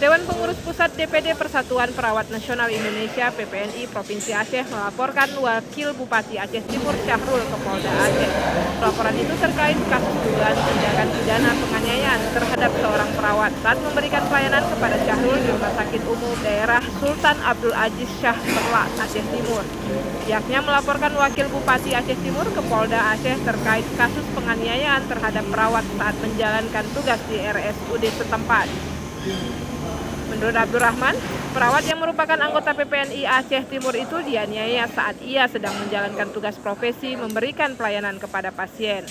Dewan Pengurus Pusat DPD Persatuan Perawat Nasional Indonesia (PPNI) Provinsi Aceh melaporkan Wakil Bupati Aceh Timur Syahrul ke Polda Aceh. Laporan itu terkait kasus dugaan tindakan pidana penganiayaan terhadap seorang perawat saat memberikan pelayanan kepada Syahrul di Rumah Sakit Umum Daerah Sultan Abdul Aziz Shah Perla, Aceh Timur. Pihaknya melaporkan Wakil Bupati Aceh Timur ke Polda Aceh terkait kasus penganiayaan terhadap perawat saat menjalankan tugas di RSUD setempat. Menurut Abdurrahman, perawat yang merupakan anggota PPNI Aceh Timur itu dianiaya saat ia sedang menjalankan tugas profesi memberikan pelayanan kepada pasien.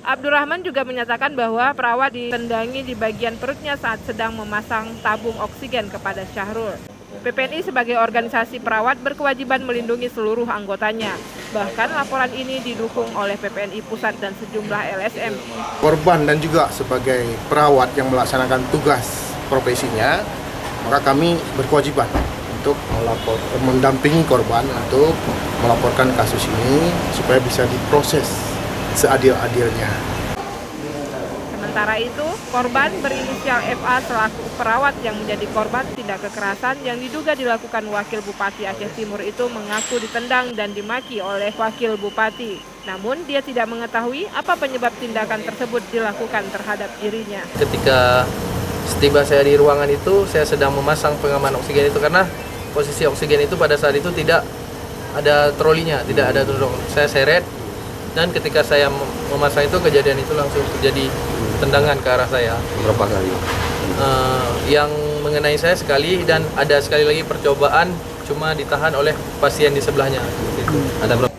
Abdurrahman juga menyatakan bahwa perawat ditendangi di bagian perutnya saat sedang memasang tabung oksigen kepada Syahrul. PPNI sebagai organisasi perawat berkewajiban melindungi seluruh anggotanya. Bahkan laporan ini didukung oleh PPNI Pusat dan sejumlah LSM. Korban dan juga sebagai perawat yang melaksanakan tugas profesinya, maka kami berkewajiban untuk mendampingi korban untuk melaporkan kasus ini supaya bisa diproses seadil-adilnya. Sementara itu, korban berinisial FA selaku perawat yang menjadi korban tindak kekerasan yang diduga dilakukan Wakil Bupati Aceh Timur itu mengaku ditendang dan dimaki oleh Wakil Bupati. Namun, dia tidak mengetahui apa penyebab tindakan tersebut dilakukan terhadap dirinya. Ketika setiba saya di ruangan itu, saya sedang memasang pengaman oksigen itu karena posisi oksigen itu pada saat itu tidak ada trolinya, tidak ada dorong. Saya seret dan ketika saya memasang itu kejadian itu langsung terjadi tendangan ke arah saya. Berapa kali? Yang mengenai saya sekali dan ada sekali lagi percobaan cuma ditahan oleh pasien di sebelahnya. Ada berapa?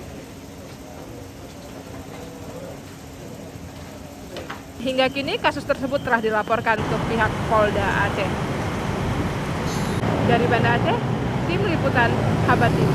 Hingga kini kasus tersebut telah dilaporkan ke pihak Polda Aceh. Dari Banda Aceh, Tim Liputan Habat TV.